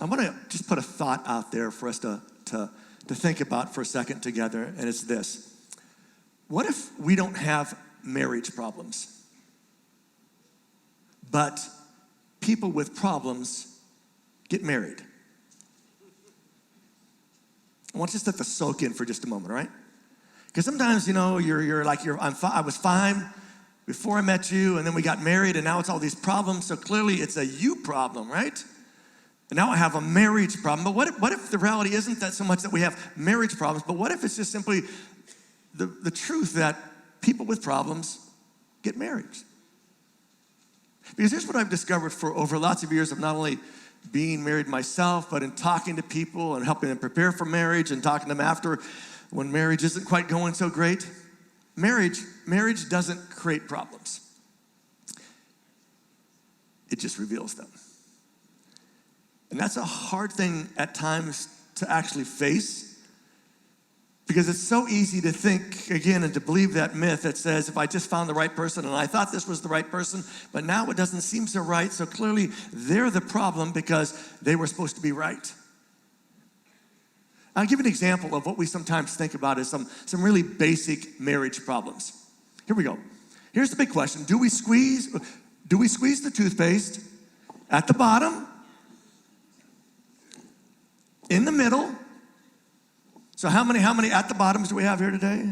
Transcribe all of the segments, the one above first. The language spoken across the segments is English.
I want to just put a thought out there for us to think about for a second together, and it's this. What if we don't have marriage problems, but people with problems get married? I want you to let this soak in for just a moment, all right? Because sometimes, I was fine before I met you, and then we got married, and now it's all these problems. So clearly it's a you problem, right? And now I have a marriage problem. But what if the reality isn't that so much that we have marriage problems, but what if it's just simply the truth that people with problems get married? Because here's what I've discovered for over lots of years of not only being married myself, but in talking to people and helping them prepare for marriage and talking to them after when marriage isn't quite going so great. Marriage doesn't create problems. It just reveals them. And that's a hard thing at times to actually face, because it's so easy to think, again, and to believe that myth that says, if I just found the right person and I thought this was the right person, but now it doesn't seem so right, so clearly they're the problem because they were supposed to be right. I'll give an example of what we sometimes think about as some really basic marriage problems. Here we go. Here's the big question. Do we squeeze the toothpaste at the bottom, in the middle? So how many at the bottoms do we have here today?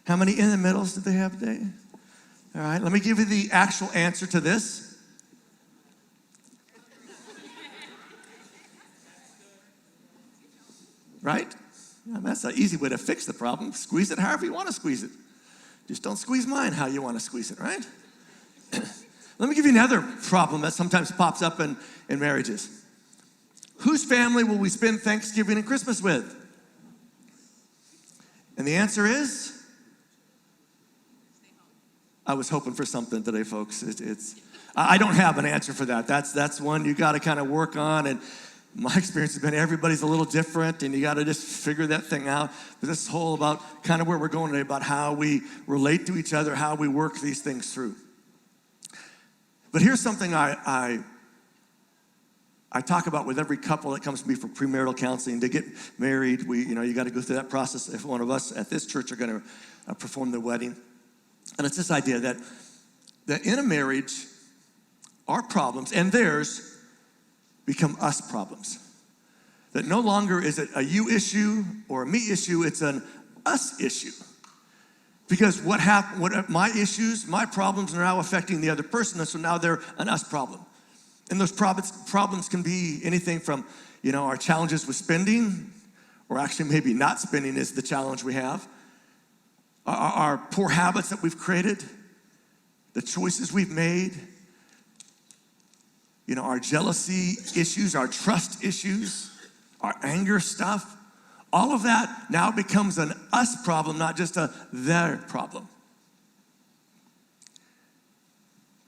How many in the middles did they have today? All right, let me give you the actual answer to this. Right? That's an easy way to fix the problem. Squeeze it however you want to squeeze it. Just don't squeeze mine how you want to squeeze it, right? Let me give you another problem that sometimes pops up in marriages. Whose family will we spend Thanksgiving and Christmas with? And the answer is, I was hoping for something today, folks. I don't have an answer for that. That's one you got to kind of work on. And my experience has been everybody's a little different, and you got to just figure that thing out. But this is whole about kind of where we're going today, about how we relate to each other, how we work these things through. But here's something I talk about with every couple that comes to me for premarital counseling. To get married, you got to go through that process if one of us at this church are going to perform the wedding. And it's this idea that in a marriage, our problems and theirs become us problems. That no longer is it a you issue or a me issue, it's an us issue. Because what my issues, my problems are now affecting the other person, and so now they're an us problem. And those problems can be anything from, our challenges with spending, or actually maybe not spending is the challenge we have. Our poor habits that we've created, the choices we've made, our jealousy issues, our trust issues, our anger stuff. All of that now becomes an us problem, not just a their problem.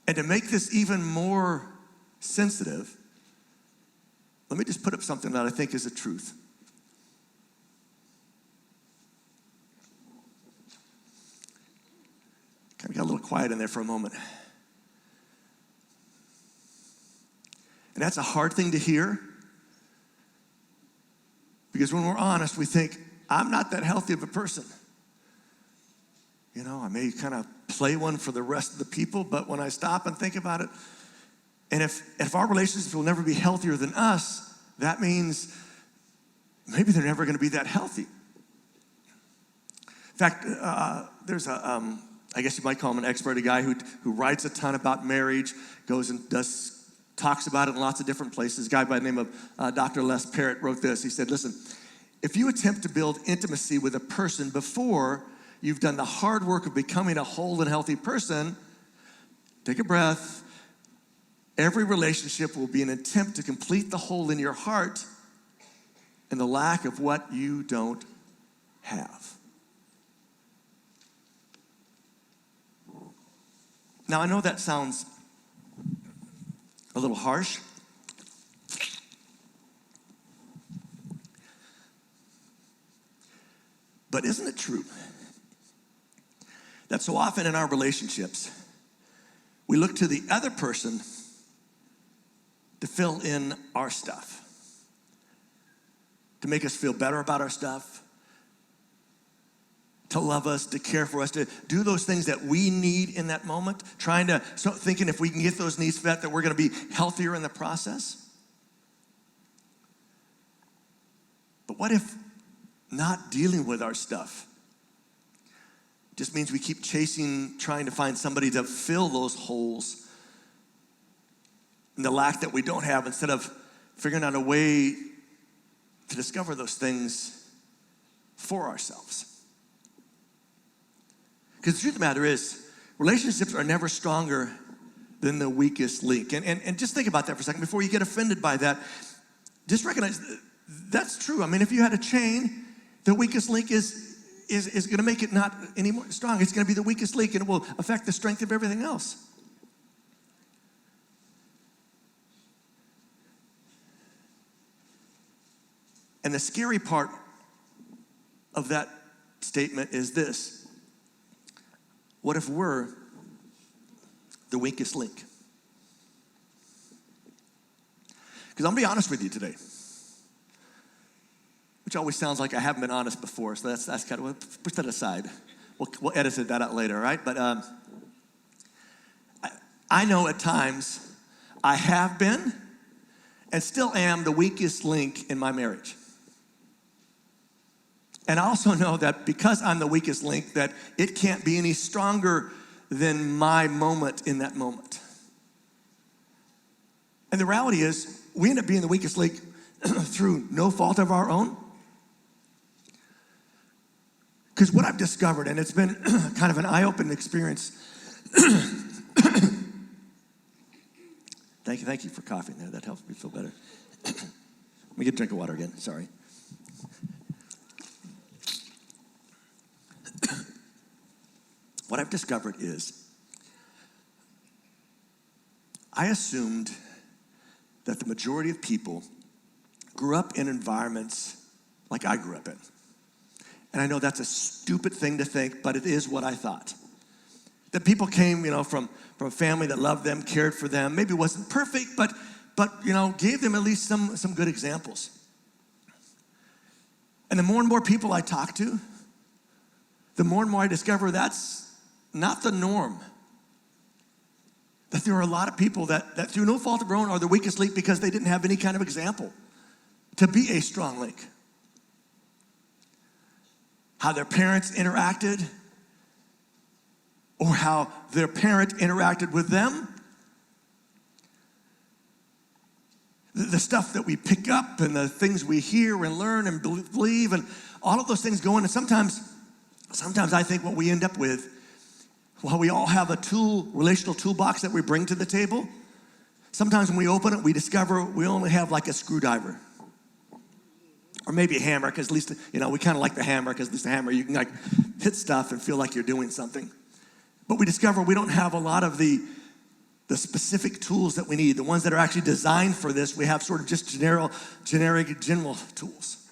And to make this even more sensitive, let me just put up something that I think is the truth. Kind of got a little quiet in there for a moment. And that's a hard thing to hear, because when we're honest, we think, I'm not that healthy of a person. I may kind of play one for the rest of the people, but when I stop and think about it, and if our relationships will never be healthier than us, that means maybe they're never going to be that healthy. In fact, there's I guess you might call him an expert, a guy who writes a ton about marriage, goes and talks about it in lots of different places. A guy by the name of Dr. Les Parrott wrote this. He said, listen, if you attempt to build intimacy with a person before you've done the hard work of becoming a whole and healthy person, take a breath. Every relationship will be an attempt to complete the hole in your heart and the lack of what you don't have. Now, I know that sounds a little harsh. But isn't it true that so often in our relationships, we look to the other person to fill in our stuff? to make us feel better about our stuff, to love us, to care for us, to do those things that we need in that moment, thinking if we can get those needs met that we're going to be healthier in the process. But what if not dealing with our stuff just means we keep trying to find somebody to fill those holes and the lack that we don't have, instead of figuring out a way to discover those things for ourselves? Because the truth of the matter is, relationships are never stronger than the weakest link. And just think about that for a second before you get offended by that. Just recognize that's true. I mean, if you had a chain, the weakest link is going to make it not any more strong. It's going to be the weakest link, and it will affect the strength of everything else. And the scary part of that statement is this. What if we're the weakest link? Because I'm going to be honest with you today, which always sounds like I haven't been honest before, so that's kind of, we'll push that aside. We'll edit that out later, all right? But I know at times I have been and still am the weakest link in my marriage. And I also know that because I'm the weakest link, that it can't be any stronger than my moment in that moment. And the reality is, we end up being the weakest link through no fault of our own. Because what I've discovered, and it's been kind of an eye-opening experience. Thank you for coughing there. That helps me feel better. Let me get a drink of water again. Sorry. What I've discovered is I assumed that the majority of people grew up in environments like I grew up in. And I know that's a stupid thing to think, but it is what I thought. That people came, from a family that loved them, cared for them, maybe wasn't perfect, but gave them at least some good examples. And the more and more people I talk to, the more and more I discover that's not the norm. That there are a lot of people that through no fault of their own are the weakest link because they didn't have any kind of example to be a strong link. How their parents interacted, or how their parent interacted with them. The stuff that we pick up and the things we hear and learn and believe and all of those things go in. And sometimes I think what we end up with, while we all have a relational toolbox that we bring to the table, sometimes when we open it, we discover we only have like a screwdriver. Or maybe a hammer, because at least, we kind of like the hammer, because at least the hammer, you can like hit stuff and feel like you're doing something. But we discover we don't have a lot of the specific tools that we need, the ones that are actually designed for this. We have sort of just general tools.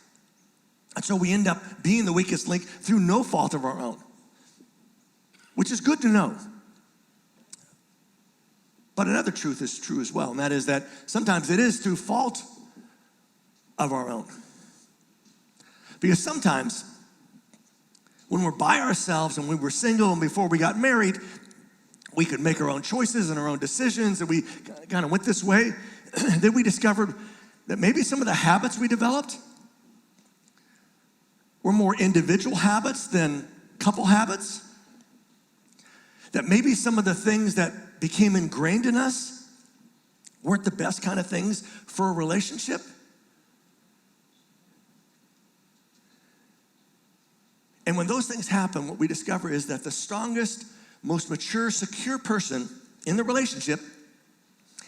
And so we end up being the weakest link through no fault of our own, which is good to know. But another truth is true as well, and that is that sometimes it is through fault of our own. Because sometimes when we're by ourselves and we were single and before we got married, we could make our own choices and our own decisions, and we kind of went this way. Then we discovered that maybe some of the habits we developed were more individual habits than couple habits. That maybe some of the things that became ingrained in us weren't the best kind of things for a relationship. And when those things happen, what we discover is that the strongest, most mature, secure person in the relationship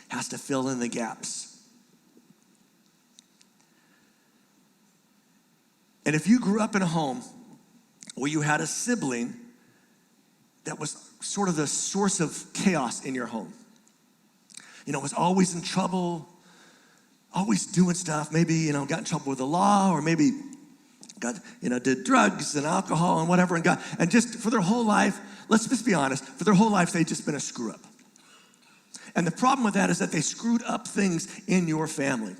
has to fill in the gaps. And if you grew up in a home where you had a sibling that was sort of the source of chaos in your home, was always in trouble, always doing stuff, maybe, got in trouble with the law, or maybe did drugs and alcohol and whatever, and just for their whole life, let's just be honest, for their whole life, they've just been a screw up. And the problem with that is that they screwed up things in your family.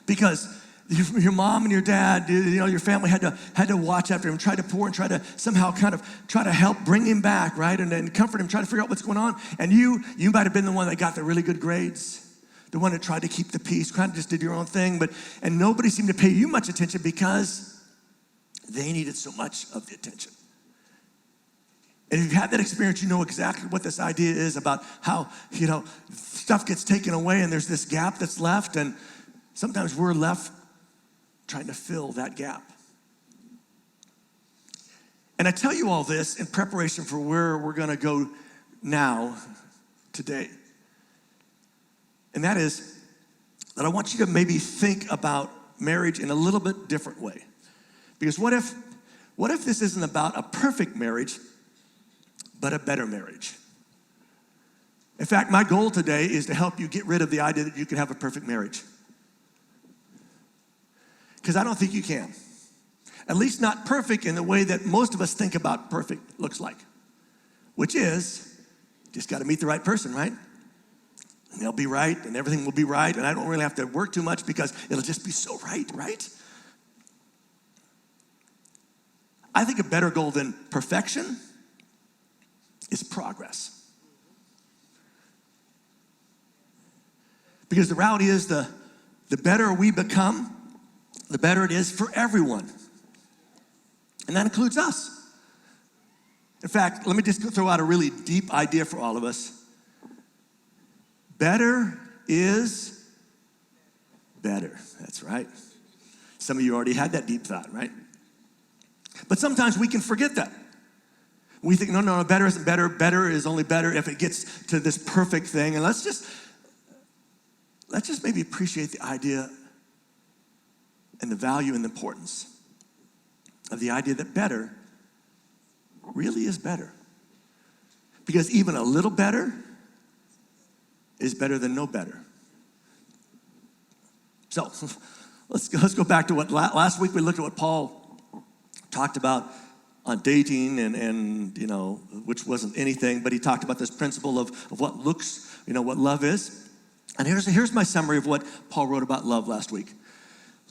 Because your mom and your dad, your family had to watch after him, try to pour and try to somehow try to help bring him back, right? And comfort him, try to figure out what's going on. And you might have been the one that got the really good grades, the one that tried to keep the peace, kind of just did your own thing, and nobody seemed to pay you much attention because they needed so much of the attention. And if you've had that experience, you know exactly what this idea is about how, stuff gets taken away and there's this gap that's left, and sometimes we're left trying to fill that gap. And I tell you all this in preparation for where we're gonna go now, today. And that is that I want you to maybe think about marriage in a little bit different way. Because what if this isn't about a perfect marriage, but a better marriage? In fact, my goal today is to help you get rid of the idea that you can have a perfect marriage. Because I don't think you can. At least not perfect in the way that most of us think about perfect looks like. Which is, just gotta meet the right person, right? And they'll be right, and everything will be right, and I don't really have to work too much because it'll just be so right? I think a better goal than perfection is progress. Because the reality is the better we become, the better it is for everyone. And that includes us. In fact, let me just throw out a really deep idea for all of us. Better is better. That's right. Some of you already had that deep thought, right? But sometimes we can forget that. We think, no, better isn't better. Better is only better if it gets to this perfect thing. And let's just maybe appreciate the idea and the value and the importance of the idea that better really is better. Because even a little better is better than no better. So let's go back to what last week we looked at what Paul talked about on dating and which wasn't anything, but he talked about this principle of what looks, what love is. And here's my summary of what Paul wrote about love last week.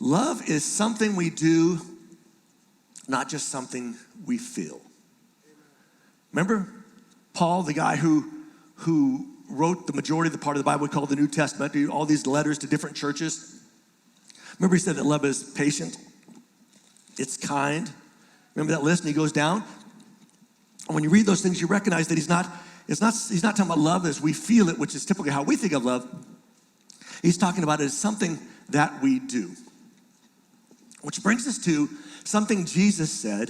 Love is something we do, not just something we feel. Remember Paul, the guy who wrote the majority of the part of the Bible we call the New Testament, all these letters to different churches. Remember he said that love is patient, it's kind. Remember that list? And he goes down. And when you read those things, you recognize that he's not talking about love as we feel it, which is typically how we think of love. He's talking about it as something that we do. Which brings us to something Jesus said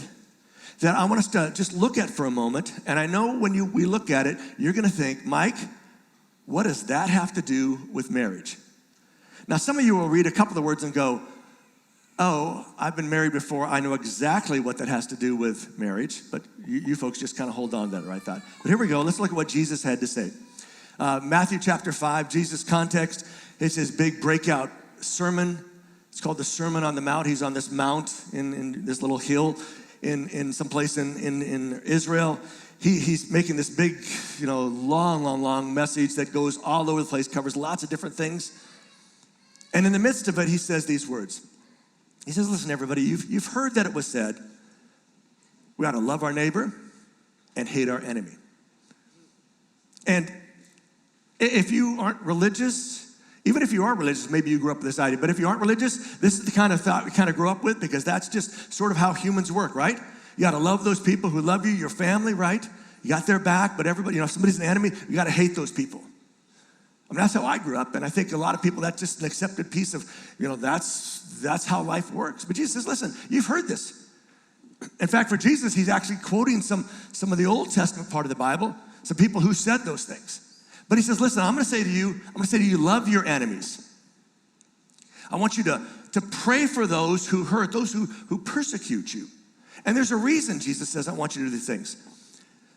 that I want us to just look at for a moment. And I know when we look at it, you're gonna think, Mike, what does that have to do with marriage? Now, some of you will read a couple of the words and go, oh, I've been married before. I know exactly what that has to do with marriage. But you folks just kind of hold on to that right thought. But here we go. Let's look at what Jesus had to say. Matthew chapter 5, Jesus' context. It's his big breakout sermon. It's called the Sermon on the Mount. He's on this mount in this little hill in some place in Israel. He's making this big, long message that goes all over the place, covers lots of different things. And in the midst of it, he says these words. He says, listen, everybody, you've heard that it was said, we ought to love our neighbor and hate our enemy. And if you aren't religious, even if you are religious, maybe you grew up with this idea, but if you aren't religious, this is the kind of thought we kind of grew up with because that's just sort of how humans work, right? You got to love those people who love you, your family, right? You got their back, but everybody, if somebody's an enemy, you got to hate those people. I mean, that's how I grew up, and I think a lot of people, that's just an accepted piece of, that's how life works. But Jesus says, listen, you've heard this. In fact, for Jesus, he's actually quoting some of the Old Testament part of the Bible, some people who said those things. But he says, listen, I'm going to say to you, love your enemies. I want you to pray for those who hurt, those who persecute you. And there's a reason Jesus says, I want you to do these things.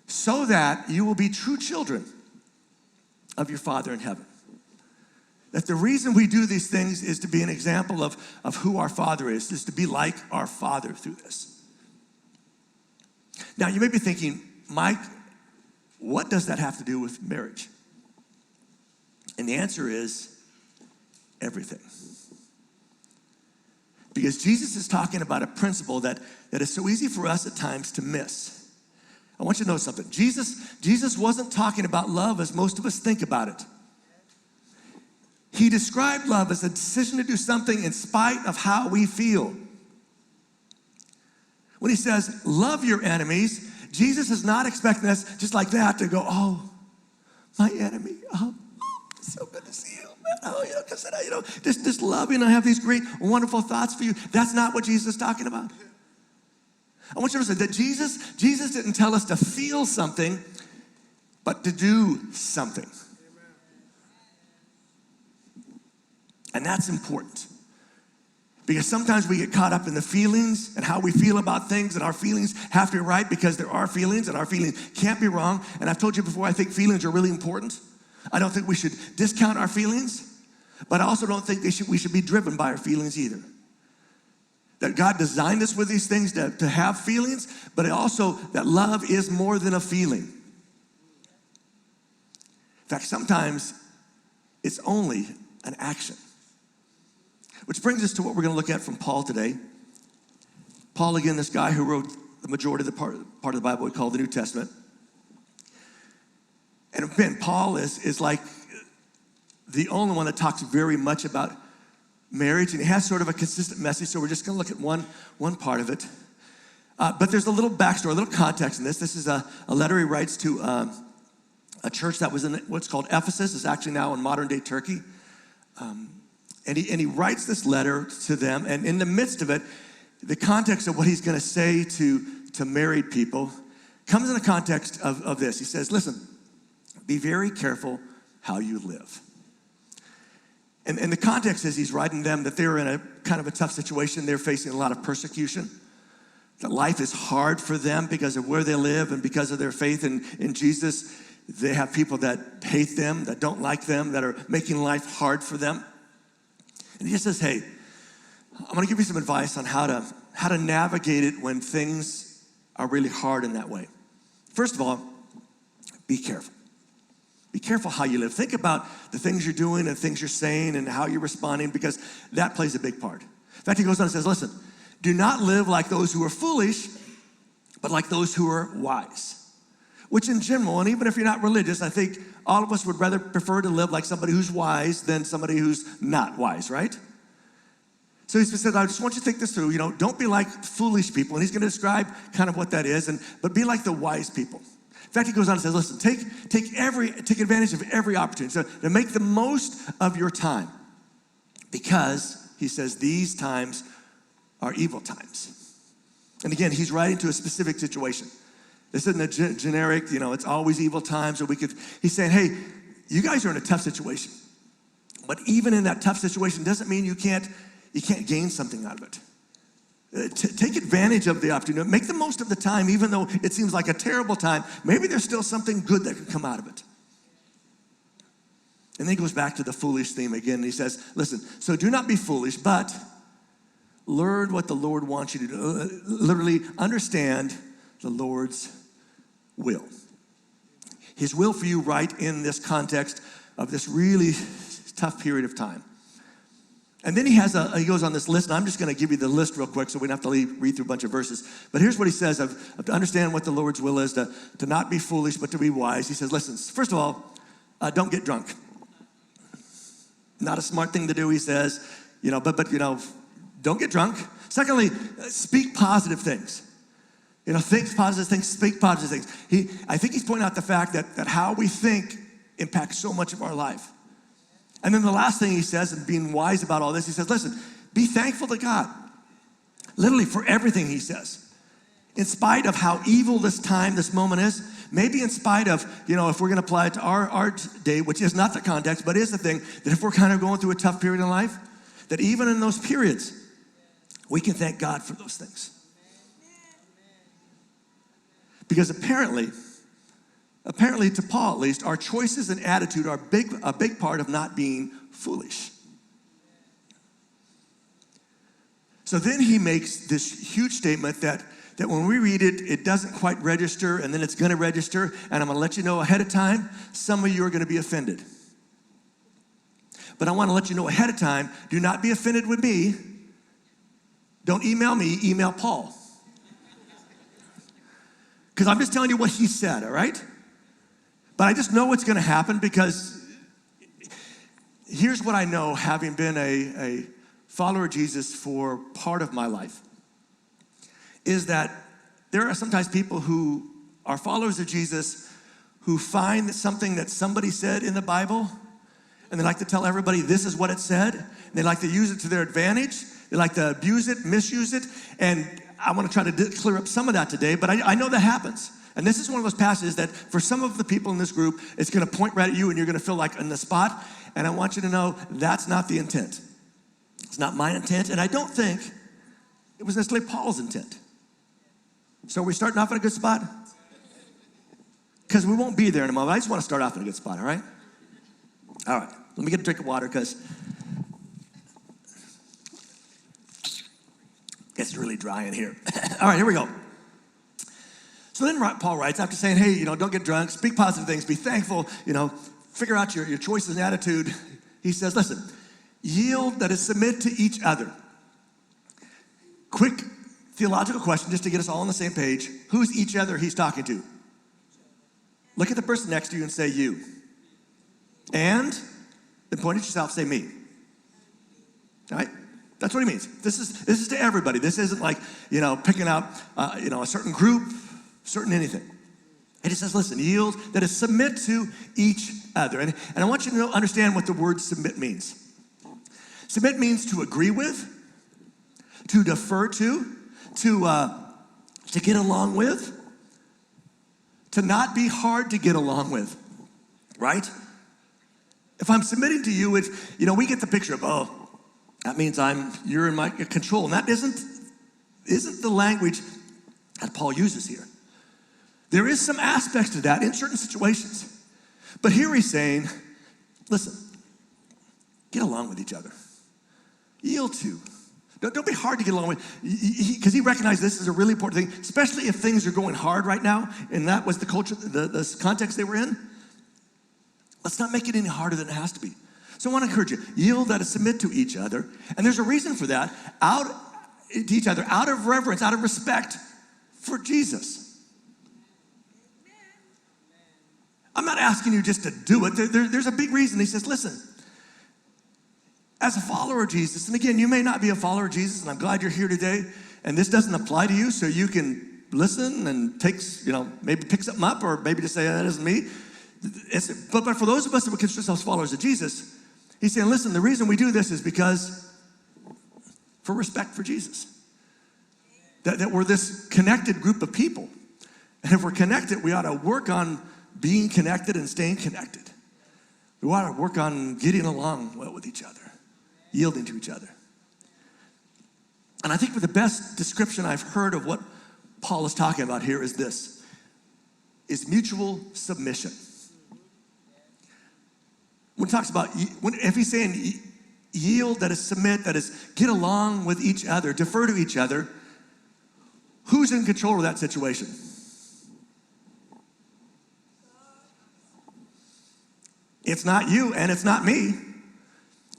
So that you will be true children of your Father in heaven. That the reason we do these things is to be an example of who our Father is to be like our Father through this. Now, you may be thinking, Mike, what does that have to do with marriage? And the answer is everything. Because Jesus is talking about a principle that is so easy for us at times to miss. I want you to know something. Jesus wasn't talking about love as most of us think about it. He described love as a decision to do something in spite of how we feel. When he says, love your enemies, Jesus is not expecting us just like that to go, oh, my enemy, oh, it's so good to see you, man. Oh, just love you and I have these great, wonderful thoughts for you. That's not what Jesus is talking about. I want you to say that Jesus didn't tell us to feel something, but to do something. And that's important. Because sometimes we get caught up in the feelings and how we feel about things, and our feelings have to be right because there are feelings and our feelings can't be wrong. And I've told you before, I think feelings are really important. I don't think we should discount our feelings, but I also don't think we should be driven by our feelings either. That God designed us with these things to have feelings, but also that love is more than a feeling. In fact, sometimes it's only an action. Which brings us to what we're going to look at from Paul today. Paul, again, this guy who wrote the majority of the part of the Bible we call the New Testament. And again, Paul is like the only one that talks very much about marriage, and he has sort of a consistent message, so we're just going to look at one part of it. But there's a little backstory, a little context in this. This is a letter he writes to a church that was in what's called Ephesus. It's actually now in modern-day Turkey. And he writes this letter to them, and in the midst of it, the context of what he's going to say to married people comes in the context of this. He says, listen, be very careful how you live. And the context is he's writing them that they're in a kind of a tough situation. They're facing a lot of persecution. That life is hard for them because of where they live and because of their faith in Jesus. They have people that hate them, that don't like them, that are making life hard for them. And he just says, hey, I'm going to give you some advice on how to navigate it when things are really hard in that way. First of all, be careful. Be careful how you live. Think about the things you're doing and things you're saying and how you're responding, because that plays a big part. In fact, he goes on and says, listen, do not live like those who are foolish, but like those who are wise. Which in general, and even if you're not religious, I think all of us would rather prefer to live like somebody who's wise than somebody who's not wise, right? So he said, I just want you to think this through. Don't be like foolish people. And he's going to describe kind of what that is, but be like the wise people. In fact, he goes on and says, listen, take advantage of every opportunity. So to make the most of your time, because he says these times are evil times. And again, he's writing to a specific situation. This isn't a generic, it's always evil times. He's saying, hey, you guys are in a tough situation. But even in that tough situation doesn't mean you can't gain something out of it. Take advantage of the opportunity. Make the most of the time, even though it seems like a terrible time. Maybe there's still something good that could come out of it. And then he goes back to the foolish theme again. And he says, listen, so do not be foolish, but learn what the Lord wants you to do. Literally understand the Lord's will. His will for you right in this context of this really tough period of time. And then he goes on this list, and I'm just going to give you the list real quick so we don't have to read through a bunch of verses. But here's what he says of to understand what the Lord's will is, to not be foolish, but to be wise. He says, listen, first of all, don't get drunk. Not a smart thing to do, he says, but don't get drunk. Secondly, speak positive things. Think positive things, speak positive things. I think he's pointing out the fact that how we think impacts so much of our life. And then the last thing he says, and being wise about all this, he says, listen, be thankful to God. Literally for everything, he says. In spite of how evil this moment is, maybe in spite of, if we're going to apply it to our day, which is not the context, but is the thing, that if we're kind of going through a tough period in life, that even in those periods, we can thank God for those things. Because apparently to Paul at least, our choices and attitude are a big part of not being foolish. So then he makes this huge statement that when we read it, it doesn't quite register, and then it's going to register, and I'm going to let you know ahead of time, some of you are going to be offended. But I want to let you know ahead of time, do not be offended with me. Don't email me, email Paul. Because I'm just telling you what he said, all right? But I just know what's going to happen because here's what I know, having been a follower of Jesus for part of my life, is that there are sometimes people who are followers of Jesus who find that something that somebody said in the Bible, and they like to tell everybody this is what it said. And they like to use it to their advantage. They like to abuse it, misuse it. And I want to try to clear up some of that today, but I know that happens. And this is one of those passages that for some of the people in this group, it's going to point right at you and you're going to feel like in the spot. And I want you to know that's not the intent. It's not my intent, and I don't think it was necessarily Paul's intent. So are we starting off in a good spot? Because we won't be there in a moment. I just want to start off in a good spot, all right? All right, let me get a drink of water because it's really dry in here. All right, here we go. So then Paul writes, after saying, hey, don't get drunk, speak positive things, be thankful, figure out your choices and attitude. He says, listen, yield, that is, submit to each other. Quick theological question, just to get us all on the same page. Who's each other he's talking to? Look at the person next to you and say, you. And then point at yourself, say, me. All right? That's what he means. This is to everybody. This isn't like, picking out, a certain group, certain anything. And he says, listen, yield, that is, submit to each other. And I want you to understand what the word submit means. Submit means to agree with, to defer to get along with, to not be hard to get along with, right? If I'm submitting to you, we get the picture of, that means you're in my control. And that isn't the language that Paul uses here. There is some aspects to that in certain situations. But here he's saying, listen, get along with each other. Yield to. Don't be hard to get along with, because he recognized this is a really important thing, especially if things are going hard right now, and that was the culture, the context they were in. Let's not make it any harder than it has to be. So I want to encourage you, yield, that is, submit to each other. And there's a reason for that, to each other, out of reverence, out of respect for Jesus. I'm not asking you just to do it. There's a big reason. He says, listen, as a follower of Jesus, and again, you may not be a follower of Jesus, and I'm glad you're here today, and this doesn't apply to you, so you can listen and maybe pick something up, or maybe just say, that isn't me. But for those of us that would consider ourselves followers of Jesus, he's saying, listen, the reason we do this is because for respect for Jesus. That we're this connected group of people. And if we're connected, we ought to work on being connected and staying connected. We ought to work on getting along well with each other, yielding to each other. And I think the best description I've heard of what Paul is talking about here is this, is mutual submission. When he talks about, if he's saying yield, that is, submit, that is, get along with each other, defer to each other, who's in control of that situation? It's not you and it's not me.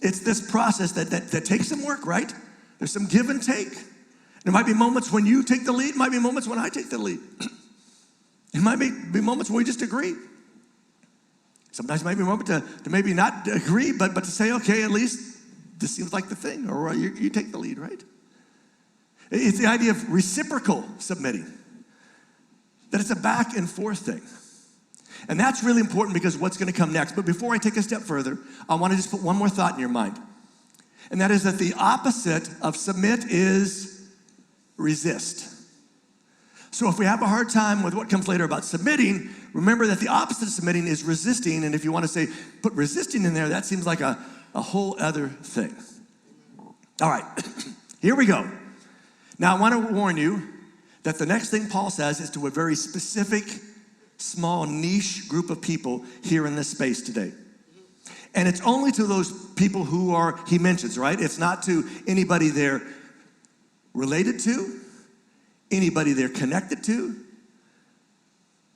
It's this process that takes some work, right? There's some give and take. There might be moments when you take the lead, might be moments when I take the lead. It might be moments when we just agree. Sometimes it might be a moment to maybe not agree, but to say, okay, at least this seems like the thing, or you take the lead, right? It's the idea of reciprocal submitting, that it's a back and forth thing. And that's really important because of what's going to come next. But before I take a step further, I want to just put one more thought in your mind. And that is that the opposite of submit is resist. So if we have a hard time with what comes later about submitting, remember that the opposite of submitting is resisting. And if you want to say, put resisting in there, that seems like a whole other thing. All right, here we go. Now I want to warn you that the next thing Paul says is to a very specific, small niche group of people here in this space today. And it's only to those people who he mentions, right? It's not to anybody they're related to, anybody they're connected to,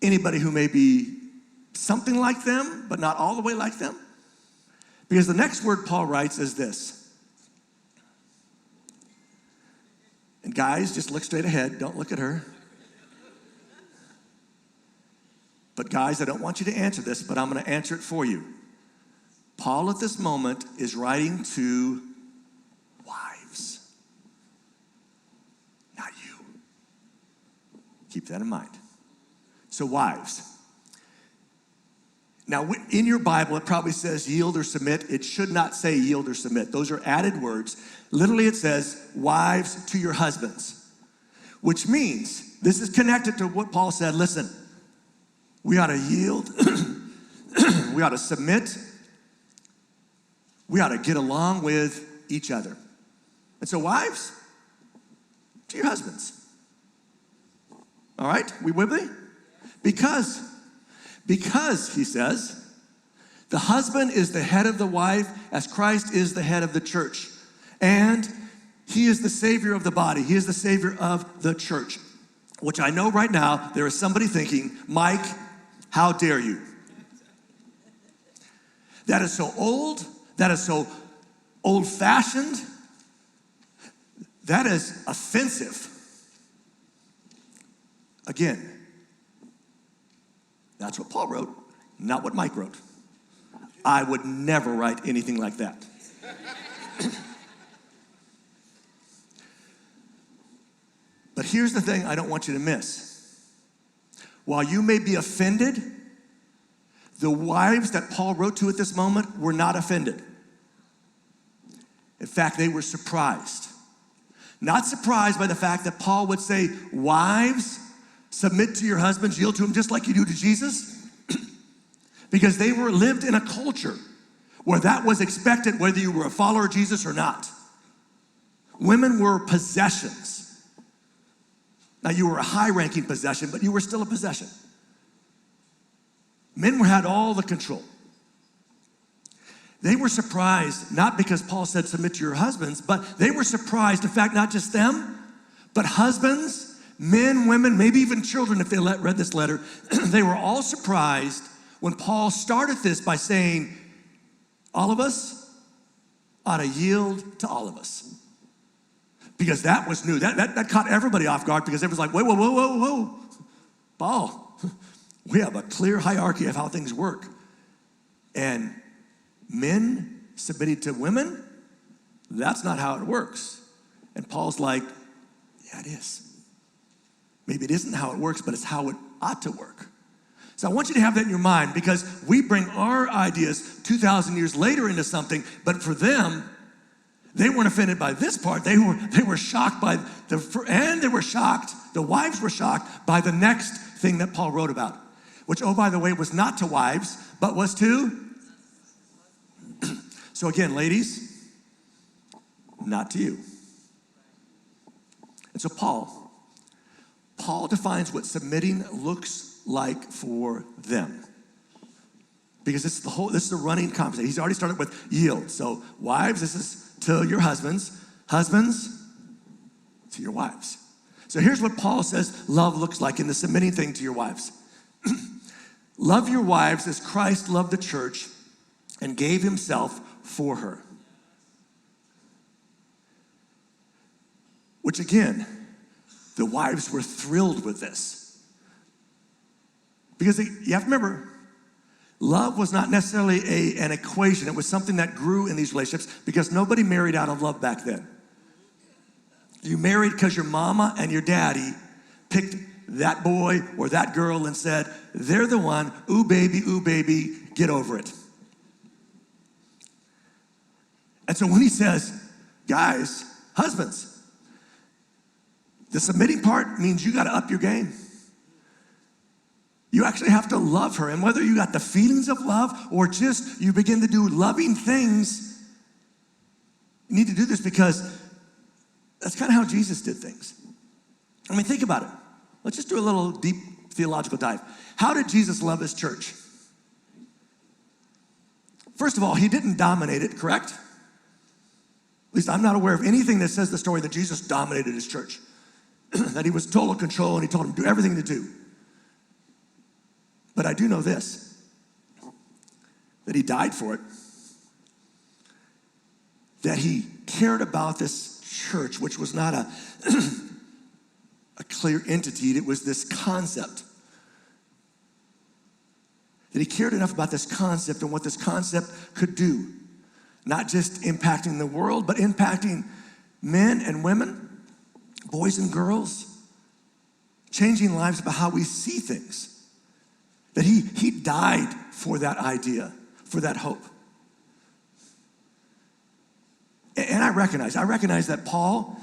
anybody who may be something like them, but not all the way like them. Because the next word Paul writes is this. And guys, just look straight ahead. Don't look at her. But guys, I don't want you to answer this, but I'm going to answer it for you. Paul at this moment is writing to wives, not you. Keep that in mind. So wives. Now, in your Bible, it probably says yield or submit. It should not say yield or submit. Those are added words. Literally, it says, wives to your husbands, which means, this is connected to what Paul said, listen, we ought to yield, we ought to submit, we ought to get along with each other. And so wives, to your husbands. All right, we with me? Because he says, the husband is the head of the wife as Christ is the head of the church. And he is the savior of the body. He is the savior of the church. Which I know right now, there is somebody thinking, Mike, how dare you? That is so old. That is so old-fashioned. That is offensive. Again, that's what Paul wrote, not what Mike wrote. I would never write anything like that. But here's the thing I don't want you to miss. While you may be offended, the wives that Paul wrote to at this moment were not offended. In fact, they were surprised. Not surprised by the fact that Paul would say, wives, submit to your husbands, yield to them just like you do to Jesus. Because they were lived in a culture where that was expected whether you were a follower of Jesus or not. Women were possessions. Now, you were a high-ranking possession, but you were still a possession. Men had all the control. They were surprised, not because Paul said submit to your husbands, but they were surprised, in fact, not just them, but husbands, men, women, maybe even children, if they read this letter, they were all surprised when Paul started this by saying, all of us ought to yield to all of us. Because that was new. That caught everybody off guard because everyone's like, whoa, whoa, whoa, whoa, whoa. Paul, we have a clear hierarchy of how things work. And men submitting to women, that's not how it works. And Paul's like, yeah, it is. Maybe it isn't how it works, but it's how it ought to work. So I want you to have that in your mind because we bring our ideas 2,000 years later into something, but for them, they weren't offended by this part. They were shocked by the wives were shocked by the next thing that Paul wrote about, which, oh, by the way, was not to wives, but was to. So again, ladies, not to you. And so Paul defines what submitting looks like for them. Because this is the running conversation. He's already started with yield. So wives, this is to your husbands. Husbands, to your wives. So here's what Paul says love looks like in the submitting thing to your wives. Love your wives as Christ loved the church and gave himself for her. Which again, the wives were thrilled with this. Because you have to remember, love was not necessarily an equation. It was something that grew in these relationships because nobody married out of love back then. You married because your mama and your daddy picked that boy or that girl and said, they're the one, ooh baby, get over it. And so when he says, guys, husbands, the submitting part means you got to up your game. You actually have to love her. And whether you got the feelings of love or just you begin to do loving things, you need to do this because that's kind of how Jesus did things. I mean, think about it. Let's just do a little deep theological dive. How did Jesus love his church? First of all, he didn't dominate it, correct? At least I'm not aware of anything that says the story that Jesus dominated his church. That he was in total control and he told them to do everything to do. But I do know this, that he died for it, that he cared about this church, which was not a, a clear entity. It was this concept. That he cared enough about this concept and what this concept could do. Not just impacting the world, but impacting men and women, boys and girls, changing lives about how we see things. That he died for that idea, for that hope. And I recognize that Paul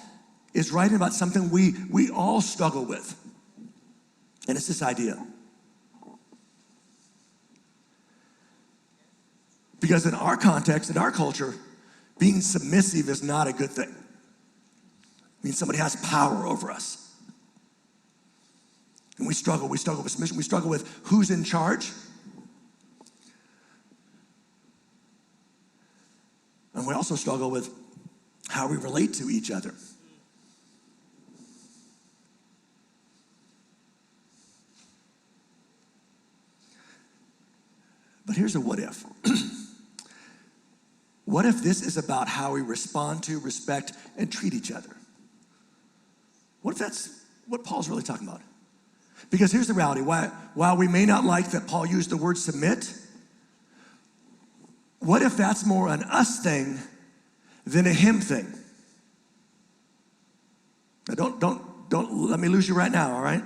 is writing about something we all struggle with. And it's this idea. Because in our context, in our culture, being submissive is not a good thing. It means somebody has power over us. And we struggle with submission. We struggle with who's in charge. And we also struggle with how we relate to each other. But here's a what if. What if this is about how we respond to, respect, and treat each other? What if that's what Paul's really talking about? Because here's the reality. While we may not like that Paul used the word submit, what if that's more an us thing than a him thing? Now don't let me lose you right now, all right?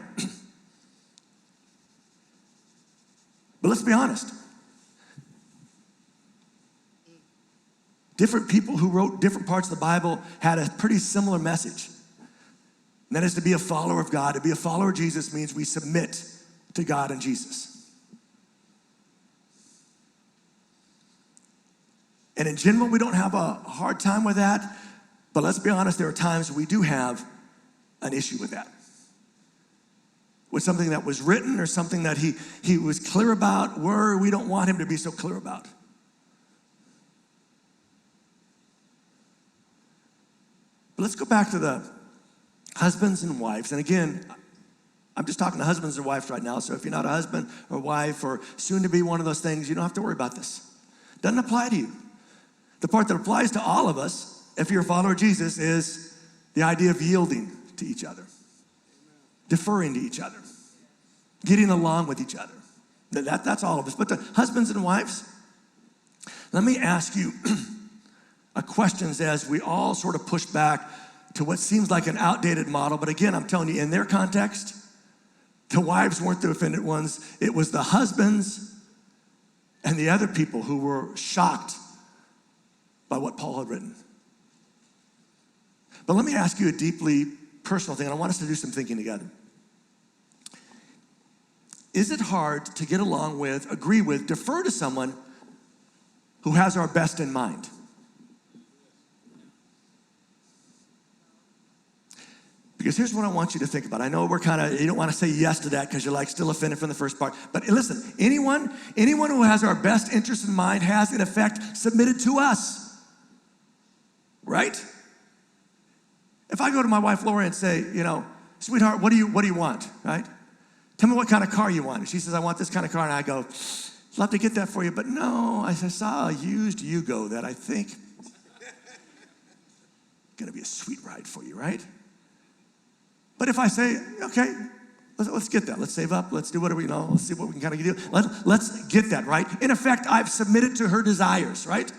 But let's be honest. Different people who wrote different parts of the Bible had a pretty similar message. And that is to be a follower of God. To be a follower of Jesus means we submit to God and Jesus. And in general, we don't have a hard time with that. But let's be honest, there are times we do have an issue with that. With something that was written or something that he was clear about, where we don't want him to be so clear about. But let's go back to the husbands and wives. And again, I'm just talking to husbands and wives right now. So if you're not a husband or wife or soon to be one of those things, you don't have to worry about this. Doesn't apply to you. The part that applies to all of us, if you're a follower of Jesus, is the idea of yielding to each other, deferring to each other, getting along with each other. That's all of us. But the husbands and wives, let me ask you a question as we all sort of push back to what seems like an outdated model. But again, I'm telling you, in their context, the wives weren't the offended ones. It was the husbands and the other people who were shocked by what Paul had written. But let me ask you a deeply personal thing, and I want us to do some thinking together. Is it hard to get along with, agree with, defer to someone who has our best in mind? Because here's what I want you to think about. I know you don't want to say yes to that because you're like still offended from the first part. But listen, anyone who has our best interest in mind has, in effect, submitted to us. Right? If I go to my wife, Laura, and say, sweetheart, what do you want, right? Tell me what kind of car you want. And she says, I want this kind of car. And I go, love to get that for you. But no, I saw a used Yugo that I think going to be a sweet ride for you, right? But if I say, okay, let's get that. Let's save up. Let's do whatever, let's see what we can kind of do. Let's get that, right? In effect, I've submitted to her desires, right?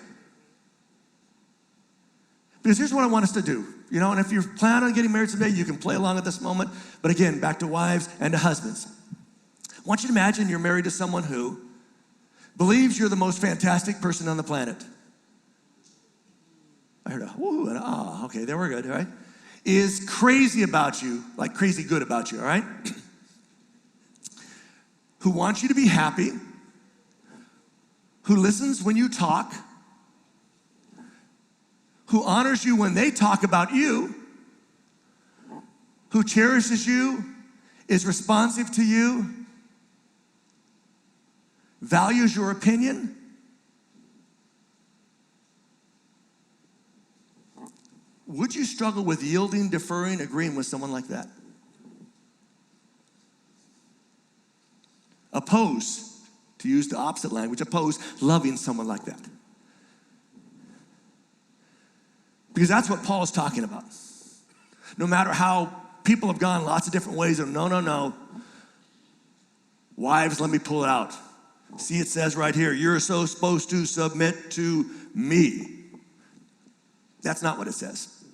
Because here's what I want us to do. And if you're planning on getting married someday, you can play along at this moment. But again, back to wives and to husbands. I want you to imagine you're married to someone who believes you're the most fantastic person on the planet. I heard a whoo and a ah. Okay, there we're good, all right? Is crazy about you, like crazy good about you, all right? Who wants you to be happy, who listens when you talk, who honors you when they talk about you, who cherishes you, is responsive to you, values your opinion. Would you struggle with yielding, deferring, agreeing with someone like that? Oppose, to use the opposite language, oppose loving someone like that. Because that's what Paul is talking about. No matter how people have gone lots of different ways of no. Wives, let me pull it out. See, it says right here, you're so supposed to submit to me. That's not what it says.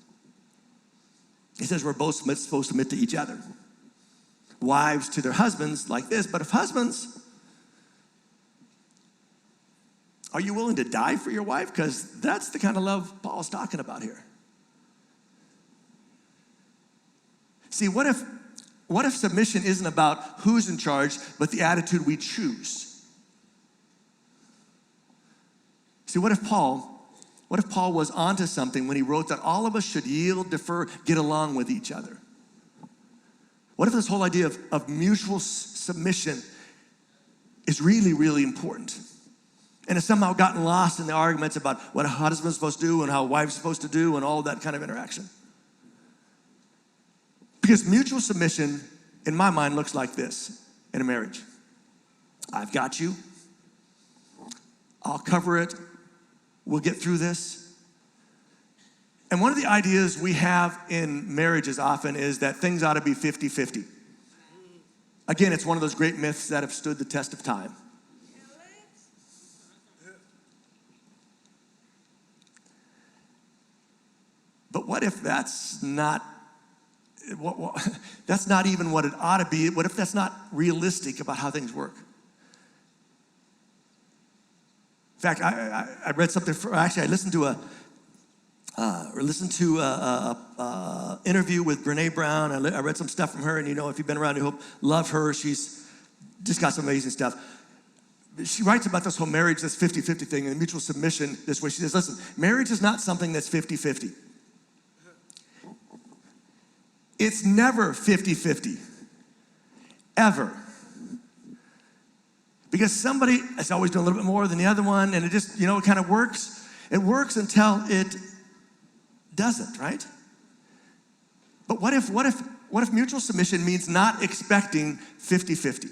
It says we're both supposed to submit to each other. Wives to their husbands like this, but if husbands, are you willing to die for your wife? Because that's the kind of love Paul's talking about here. See, what if submission isn't about who's in charge, but the attitude we choose? See, what if Paul was onto something when he wrote that all of us should yield, defer, get along with each other? What if this whole idea of mutual submission is really, really important? And it's somehow gotten lost in the arguments about what a husband's supposed to do and how a wife's supposed to do and all that kind of interaction. Because mutual submission, in my mind, looks like this in a marriage. I've got you. I'll cover it. We'll get through this. And one of the ideas we have in marriages often is that things ought to be 50-50. Again, it's one of those great myths that have stood the test of time. But what if that's not that's not even what it ought to be? What if that's not realistic about how things work? In fact, I read something. I listened to a interview with Brene Brown. I read some stuff from her, and if you've been around New Hope, love her. She's just got some amazing stuff. She writes about this whole marriage, this 50-50 thing, and mutual submission this way. She says, listen, marriage is not something that's 50-50. It's never 50-50, ever. Because somebody is always doing a little bit more than the other one, and it just, it kind of works. It works until it doesn't, right? But what if mutual submission means not expecting 50-50?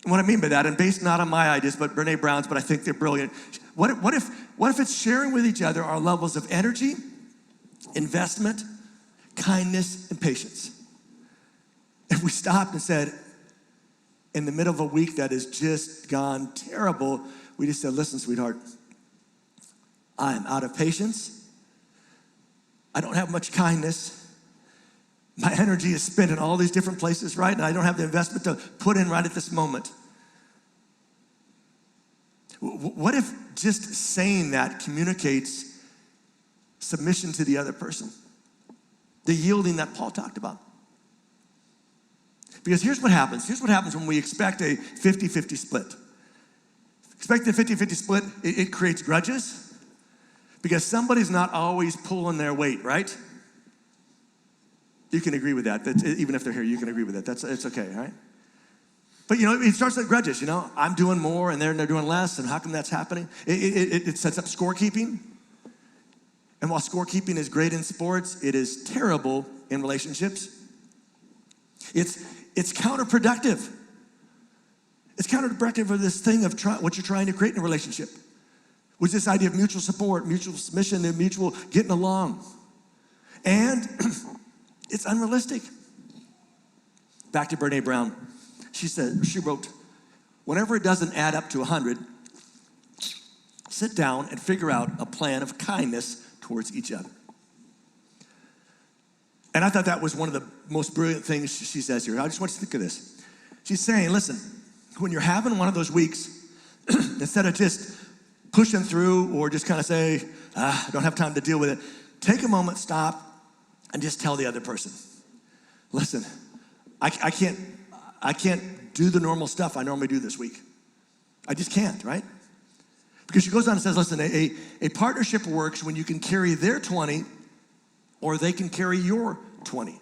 And what I mean by that, and based not on my ideas, but Brene Brown's, but I think they're brilliant. What if it's sharing with each other our levels of energy, investment, kindness, and patience? If we stopped and said, in the middle of a week that has just gone terrible, we just said, listen, sweetheart, I am out of patience. I don't have much kindness. My energy is spent in all these different places, right? And I don't have the investment to put in right at this moment. What if just saying that communicates submission to the other person? The yielding that Paul talked about. Because here's what happens. Here's what happens when we expect a 50-50 split. Expect a 50-50 split, it creates grudges. Because somebody's not always pulling their weight, right? You can agree with that. Even if they're here, you can agree with that. It's okay, right? But it starts with grudges. I'm doing more and they're doing less, and how come that's happening? It sets up scorekeeping. And while scorekeeping is great in sports, it is terrible in relationships. It's counterproductive. It's counterproductive for this thing of what you're trying to create in a relationship, which is this idea of mutual support, mutual submission, and mutual getting along. And it's unrealistic. Back to Brene Brown. She wrote, whenever it doesn't add up to 100, sit down and figure out a plan of kindness towards each other. And I thought that was one of the most brilliant things she says here. I just want you to think of this. She's saying, listen, when you're having one of those weeks, instead of just pushing through or just kind of say, I don't have time to deal with it, take a moment, stop, and just tell the other person, listen, I can't do the normal stuff I normally do this week. I just can't, right? Because she goes on and says, listen, a partnership works when you can carry their 20 or they can carry your 20.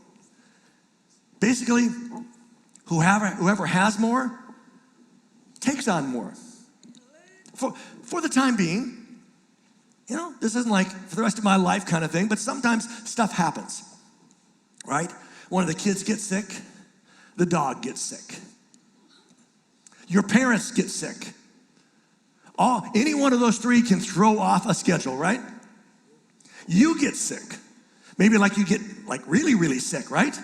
Basically, whoever has more takes on more. For the time being, this isn't like for the rest of my life kind of thing, but sometimes stuff happens, right? One of the kids gets sick, the dog gets sick. Your parents get sick. Any one of those three can throw off a schedule, right? you get sick. Maybe like you get like really, really sick, right?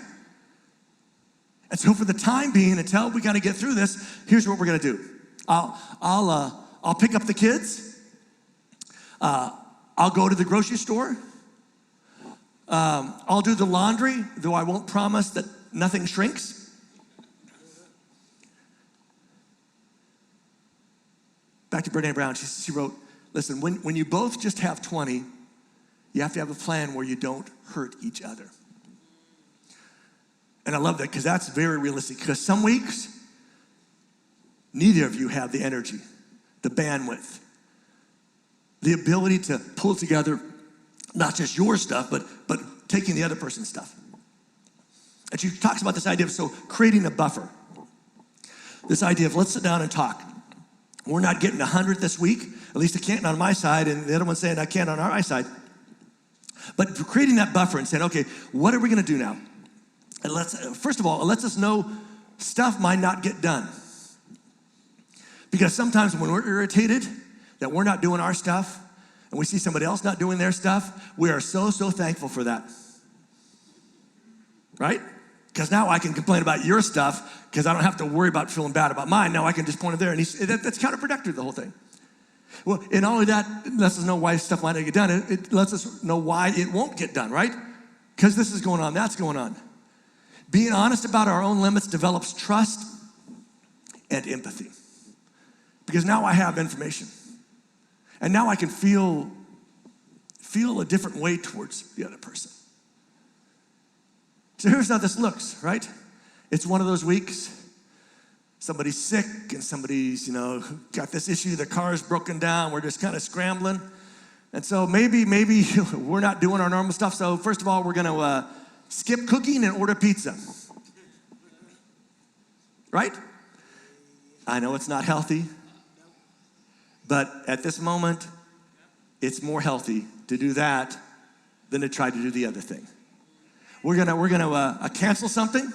And so for the time being, until we gotta get through this, here's what we're gonna do. I'll pick up the kids. I'll go to the grocery store. I'll do the laundry, though I won't promise that nothing shrinks. Back to Brene Brown, she wrote, listen, when you both just have 20, you have to have a plan where you don't hurt each other. And I love that because that's very realistic, because some weeks, neither of you have the energy, the bandwidth, the ability to pull together not just your stuff, but taking the other person's stuff. And she talks about this idea of creating a buffer. This idea of let's sit down and talk. We're not getting 100 this week, at least I can't on my side, and the other one's saying I can't on our side. But creating that buffer and saying, okay, what are we gonna do now? And first of all, it lets us know stuff might not get done. Because sometimes when we're irritated that we're not doing our stuff, and we see somebody else not doing their stuff, we are so thankful for that. Right? Because now I can complain about your stuff because I don't have to worry about feeling bad about mine. Now I can just point it there, and that's counterproductive, the whole thing. Well, and not only that, it lets us know why stuff might not get done. It lets us know why it won't get done, right? Because this is going on, that's going on. Being honest about our own limits develops trust and empathy. Because now I have information. And now I can feel a different way towards the other person. So here's how this looks, right? It's one of those weeks. Somebody's sick and somebody's, got this issue, their car's broken down. We're just kind of scrambling. And so maybe we're not doing our normal stuff. So first of all, we're gonna skip cooking and order pizza. Right? I know it's not healthy. But at this moment, it's more healthy to do that than to try to do the other thing. We're gonna cancel something.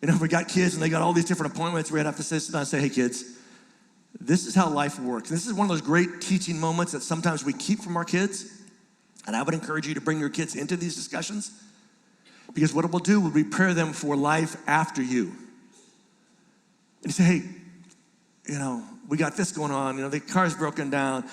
If we got kids and they got all these different appointments, we're gonna have to sit down and say, hey kids, this is how life works. This is one of those great teaching moments that sometimes we keep from our kids. And I would encourage you to bring your kids into these discussions, because what it will do will prepare them for life after you. And you say, hey, we got this going on, the car's broken down,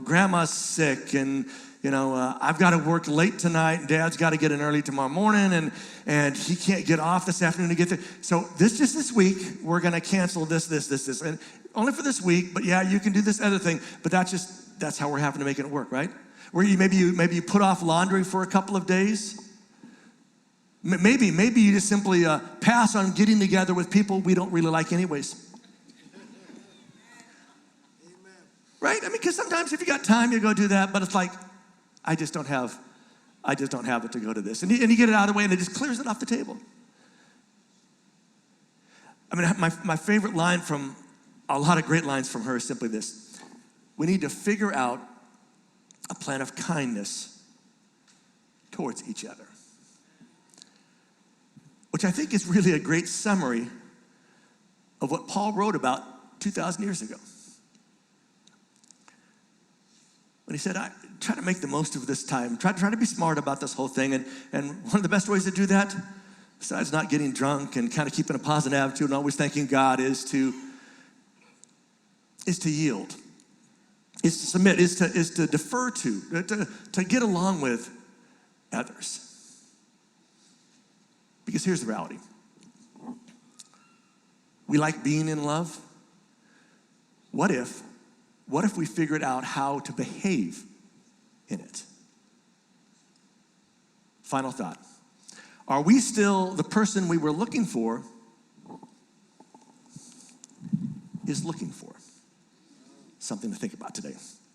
grandma's sick, and I've got to work late tonight, and dad's got to get in early tomorrow morning, and he can't get off this afternoon to get there. So this week, we're gonna cancel this, and only for this week, but yeah, you can do this other thing, but that's how we're having to make it work, right? Where maybe you put off laundry for a couple of days. Maybe you just simply pass on getting together with people we don't really like anyways. Right? Because sometimes if you got time, you go do that, but it's like, I just don't have it to go to this. And you get it out of the way, and it just clears it off the table. My favorite line from a lot of great lines from her is simply this: we need to figure out a plan of kindness towards each other. Which I think is really a great summary of what Paul wrote about 2,000 years ago. When he said, I try to make the most of this time, try to be smart about this whole thing. And one of the best ways to do that, besides not getting drunk and kind of keeping a positive attitude and always thanking God, is to yield, is to submit, is to defer to get along with others. Because here's the reality. We like being in love. What if we figured out how to behave in it? Final thought. Are we still the person we were looking for is looking for? Something to think about today.